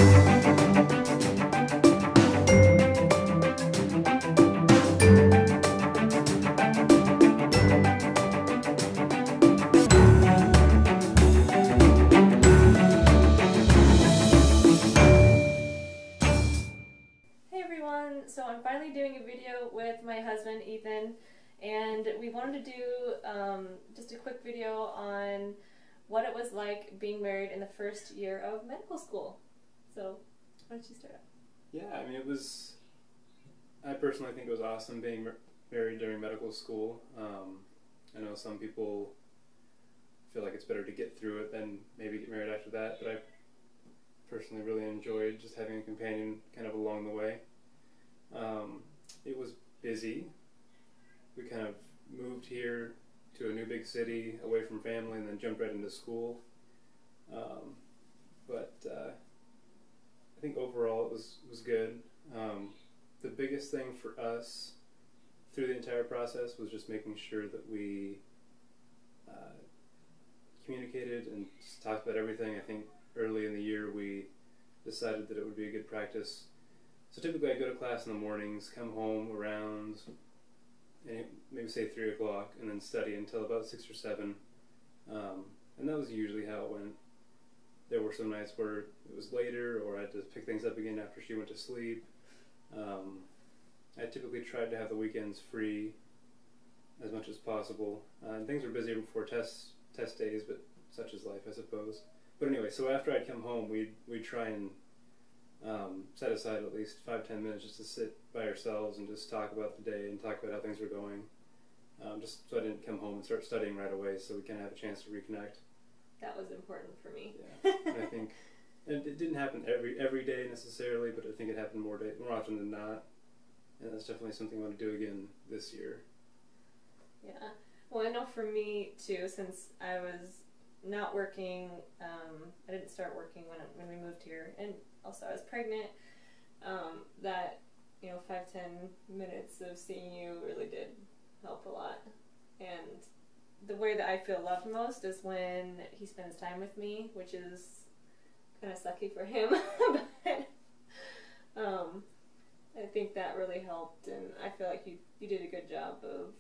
So I'm finally doing a video with my husband Ethan, and we wanted to do just a quick video on what it was like being married in the first year of medical school. So why don't you start out? Yeah, I mean, I personally think it was awesome being married during medical school. I know some people feel like it's better to get through it than maybe get married after that, but I personally really enjoyed just having a companion kind of along the way. It was busy. We kind of moved here to a new big city away from family and then jumped right into school. But I think overall it was good. The biggest thing for us through the entire process was just making sure that we communicated and just talked about everything. I think early in the year we decided that it would be a good practice. So typically I go to class in the mornings, come home around maybe say 3 o'clock, and then study until about 6 or 7. And that was usually how it went. There were some nights where it was later, or I had to pick things up again after she went to sleep. I typically tried to have the weekends free as much as possible. And things were busier before test days, but such is life, I suppose. But anyway, so after I'd come home, we'd try and set aside at least 5-10 minutes just to sit by ourselves and just talk about the day and talk about how things were going. Just so I didn't come home and start studying right away, so we kind of have a chance to reconnect. That was important for me. Yeah, and I think, and it didn't happen every day necessarily, but I think it happened more often than not, and that's definitely something I want to do again this year. Yeah, well, I know for me too, since I was not working, I didn't start working when we moved here, and also I was pregnant, that 5-10 minutes of seeing you really did help a lot. And the way that I feel loved most is when he spends time with me, which is kind of sucky for him, but I think that really helped, and I feel like you did a good job of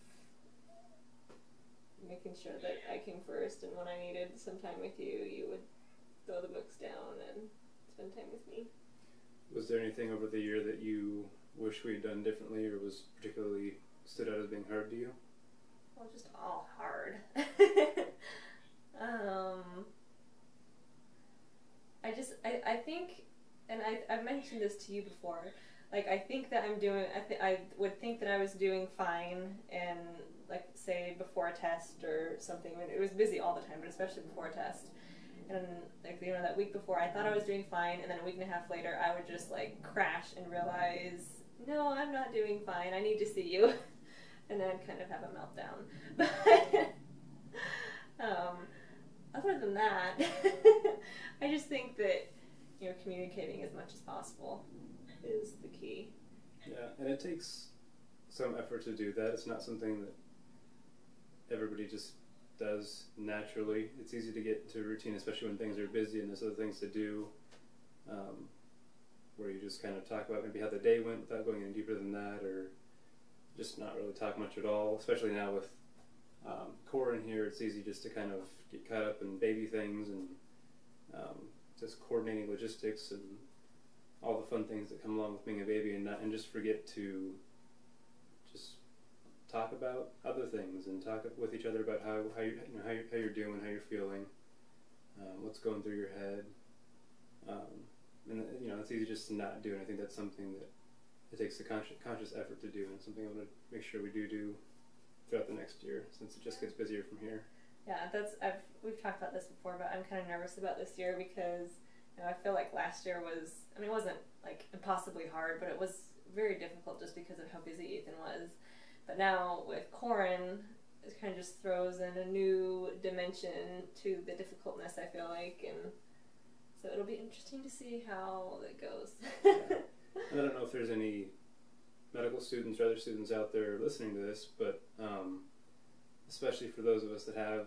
making sure that I came first, and when I needed some time with you, you would throw the books down and spend time with me. Was there anything over the year that you wish we had done differently, or was particularly stood out as being hard to you? Well, just all hard. I think, and I've mentioned this to you before, like I think that I would think that I was doing fine, and like say before a test or something, when it was busy all the time, but especially before a test. And like that week before, I thought I was doing fine, and then a week and a half later, I would just like crash and realize, no, I'm not doing fine. I need to see you, and then I'd kind of have a meltdown. But other than that, I just think that communicating as much as possible is the key. Yeah, and it takes some effort to do that. It's not something that everybody just does naturally. It's easy to get into a routine, especially when things are busy and there's other things to do, where you just kind of talk about maybe how the day went without going any deeper than that, or just not really talk much at all. Especially now with Cora in here, it's easy just to kind of get caught up in baby things and just coordinating logistics and all the fun things that come along with being a baby, and just forget to just talk about other things and talk with each other about how you're doing, how you're feeling, what's going through your head, and it's easy just to not do. And I think that's something that it takes a conscious effort to do, and something I want to make sure we do throughout the next year, since it just gets busier from here. Yeah, we've talked about this before, but I'm kind of nervous about this year because I feel like last year was, it wasn't like impossibly hard, but it was very difficult just because of how busy Ethan was. But now with Corin, it kind of just throws in a new dimension to the difficultness, I feel like, and so it'll be interesting to see how it goes. Yeah. And I don't know if there's any medical students or other students out there listening to this, but especially for those of us that have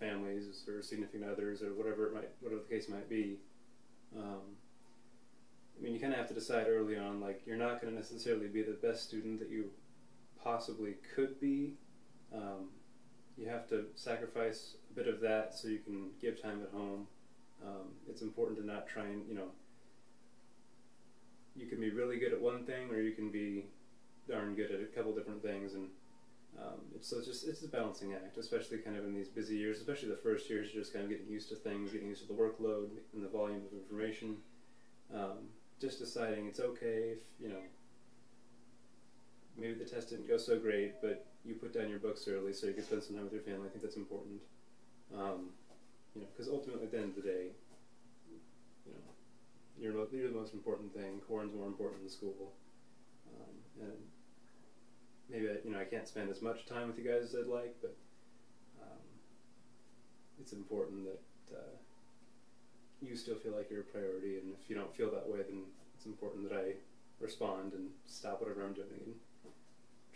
families or significant others or whatever the case might be, kind of have to decide early on, like, you're not going to necessarily be the best student that you possibly could be. You have to sacrifice a bit of that so you can give time at home. It's important to not try and, you can be really good at one thing, or you can be darn good at a couple different things, and it's a balancing act, especially kind of in these busy years, especially the first years. You're just kind of getting used to things, getting used to the workload and the volume of information. Just deciding it's okay if, maybe the test didn't go so great, but you put down your books early so you can spend some time with your family. I think that's important. Because ultimately at the end of the day, you're the most important thing. Corin's more important than school. And maybe I can't spend as much time with you guys as I'd like, but it's important that you still feel like you're a priority, and if you don't feel that way, then it's important that I respond and stop whatever I'm doing and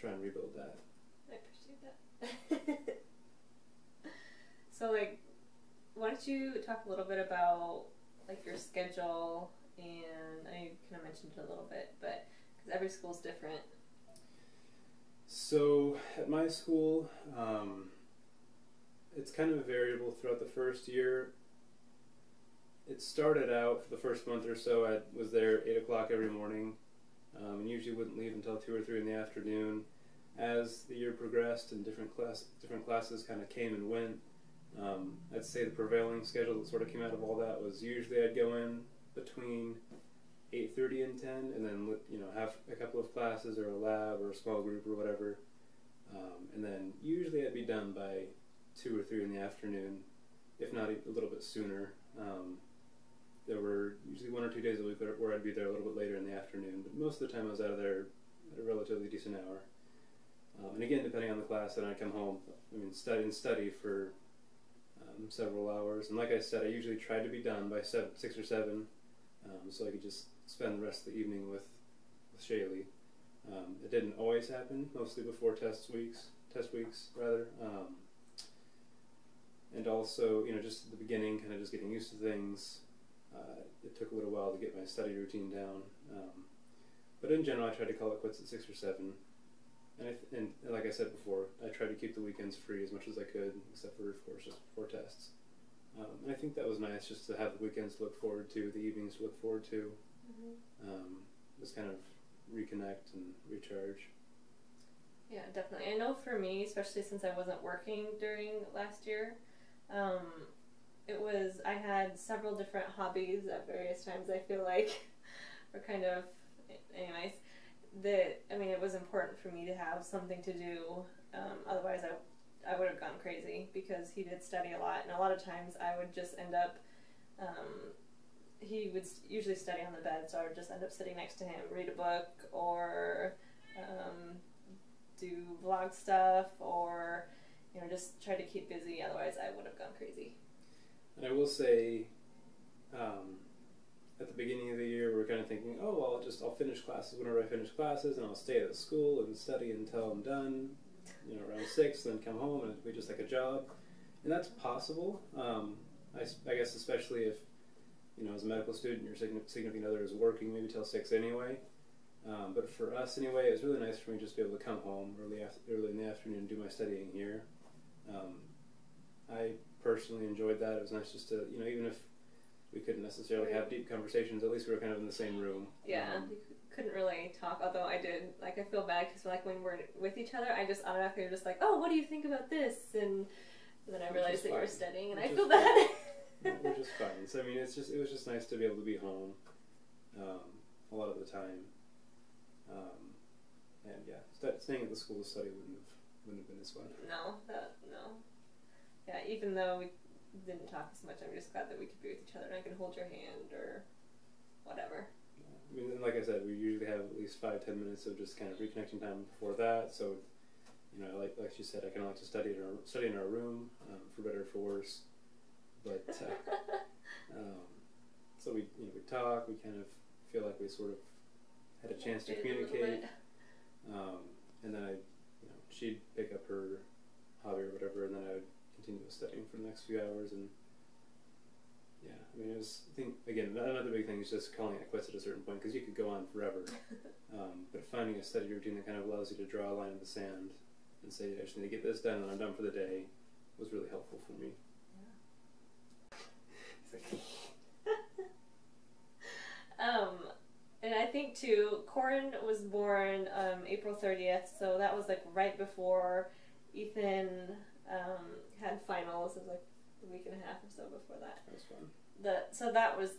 try and rebuild that. I appreciate that. So, why don't you talk a little bit about, your schedule, and I know you kind of mentioned it a little bit, but because every school's different. So, at my school, it's kind of variable throughout the first year. It started out, for the first month or so, I was there 8 o'clock every morning, and usually wouldn't leave until 2 or 3 in the afternoon. As the year progressed and different classes kind of came and went, I'd say the prevailing schedule that sort of came out of all that was usually I'd go in between 8:30 and 10, and then have a couple of classes or a lab or a small group or whatever, and then usually I'd be done by 2 or 3 in the afternoon, if not a little bit sooner. There were usually 1 or 2 days a week where I'd be there a little bit later in the afternoon, but most of the time I was out of there at a relatively decent hour. And again, depending on the class, then I'd come home, study for several hours. And like I said, I usually tried to be done by 6 or 7, so I could just spend the rest of the evening with Shaylee. It didn't always happen, mostly before test weeks rather. And also, just at the beginning, kind of just getting used to things. It took a little while to get my study routine down. But in general, I tried to call it quits at 6 or 7. And like I said before, I tried to keep the weekends free as much as I could, except for, of course, just before tests. And I think that was nice, just to have the weekends to look forward to, the evenings to look forward to. Just kind of reconnect and recharge. Yeah, definitely. I know for me, especially since I wasn't working during last year, I had several different hobbies at various times, I feel like, or kind of, anyways, it was important for me to have something to do, otherwise I would have gone crazy, because he did study a lot, and a lot of times I would just end up, he would usually study on the bed, so I would just end up sitting next to him, read a book, or do vlog stuff, or just try to keep busy, otherwise I would have gone crazy. And I will say, at the beginning of the year, we were kind of thinking, oh, well, I'll finish classes whenever I finish classes, and I'll stay at school and study until I'm done, around 6, then come home, and it'll be just like a job. And that's possible. I guess especially if, as a medical student, your significant other is working maybe till 6 anyway. But for us anyway, it was really nice for me just to be able to come home early in the afternoon and do my studying here. I personally enjoyed that. It was nice just to, even if we couldn't necessarily have deep conversations, at least we were kind of in the same room. Yeah, you couldn't really talk, although I did. I feel bad because when we're with each other, I just automatically was just like, oh, what do you think about this? And then I realized that you were studying, and I feel bad. Which is fine. So, it was just nice to be able to be home a lot of the time. And yeah, staying at the school to study wouldn't have been as fun. No. Yeah, even though we didn't talk as much, I'm just glad that we could be with each other and I can hold your hand or whatever. Yeah. And like I said, we usually have at least 5-10 minutes of just kind of reconnecting time before that. So, like she said, I kind of like to study in our room, for better or for worse. But so we talk. We kind of feel like we sort of had a chance to communicate. And then she'd pick up her hobby or whatever, and then I would continue studying for the next few hours. And Yeah, I mean, I think, again, another big thing is just calling it quits at a certain point, because you could go on forever. But finding a steady routine that kind of allows you to draw a line in the sand and say, I just need to get this done and I'm done for the day, was really helpful for me. Yeah. And I think too, Corin was born April 30th, so that was like right before Ethan had finals. It was like a week and a half or so before that. That was fun. So that was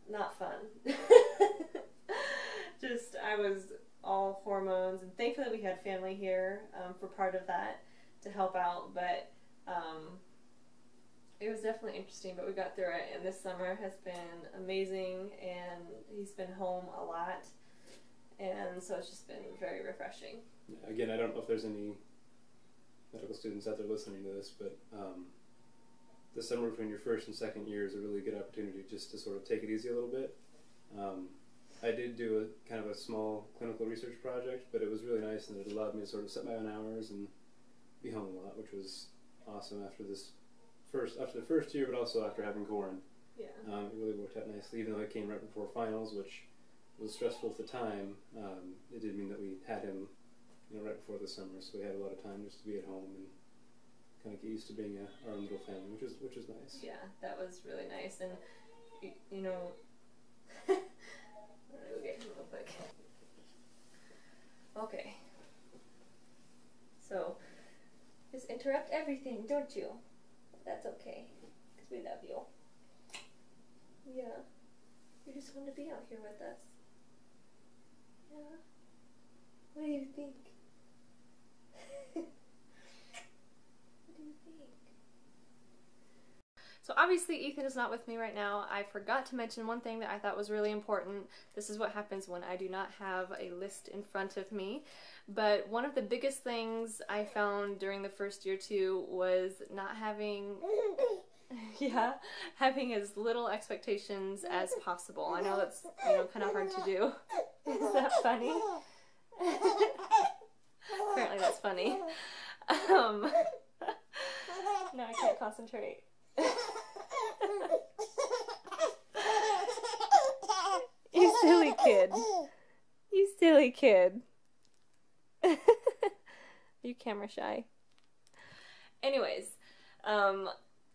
not fun. Just, I was all hormones, and thankfully we had family here for part of that to help out, but it was definitely interesting, but we got through it, and this summer has been amazing, and he's been home a lot, and so it's just been very refreshing. Yeah, again, I don't know if there's any medical students out there listening to this, but the summer between your first and second year is a really good opportunity just to sort of take it easy a little bit. I did do a kind of a small clinical research project, but it was really nice, and it allowed me to sort of set my own hours and be home a lot, which was awesome after the first year, but also after having Corin. Yeah. It really worked out nicely, even though it came right before finals, which was stressful at the time. It did mean that we had him, right before the summer, so we had a lot of time just to be at home and kind of get used to being our own little family, which is nice. Yeah, that was really nice, and I'm gonna go get him real quick. Okay. So, just interrupt everything, don't you? That's okay, because we love you. Yeah. You just want to be out here with us. Yeah. What do you think? What do you think? So obviously Ethan is not with me right now. I forgot to mention one thing that I thought was really important. This is what happens when I do not have a list in front of me. But one of the biggest things I found during the first year too was not having having as little expectations as possible. I know that's, kind of hard to do. Is that funny? Apparently that's funny. No, I can't concentrate. You silly kid. You silly kid. You camera shy. Anyways,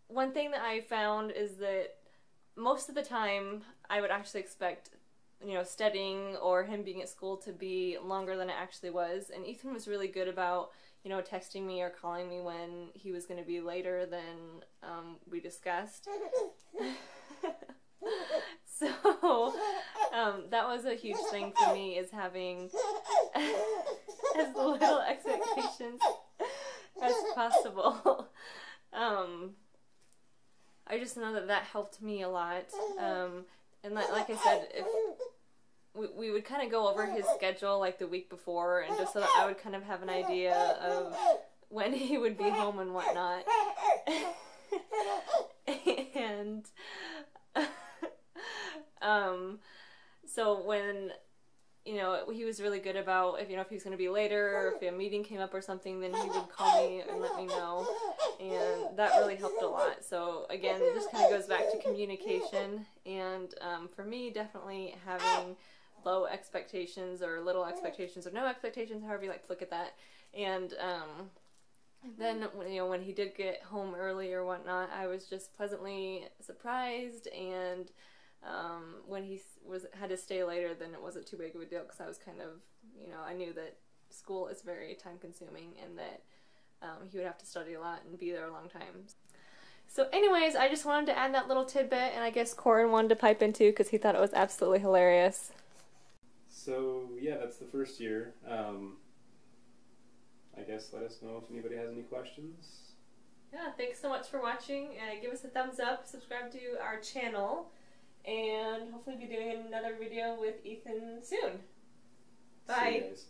one thing that I found is that most of the time I would actually expect, studying or him being at school to be longer than it actually was, and Ethan was really good about, texting me or calling me when he was going to be later than we discussed. So that was a huge thing for me, is having as little expectations as possible. I just know that helped me a lot. And like I said, if we would kind of go over his schedule like the week before, and just so that I would kind of have an idea of when he would be home and whatnot. And so when he was really good about if he was going to be later, or if a meeting came up or something, then he would call me and let me know, and that really helped a lot. So again, this kind of goes back to communication, and for me, definitely having low expectations or little expectations or no expectations, however you like to look at that. And then when he did get home early or whatnot, I was just pleasantly surprised, and when he had to stay later, then it wasn't too big of a deal, because I was kind of, I knew that school is very time consuming, and that he would have to study a lot and be there a long time. So anyways, I just wanted to add that little tidbit, and I guess Corin wanted to pipe in too, because he thought it was absolutely hilarious. So yeah, that's the first year. I guess let us know if anybody has any questions. Yeah, thanks so much for watching, and give us a thumbs up, subscribe to our channel, and hopefully be doing another video with Ethan soon. Bye. See you guys.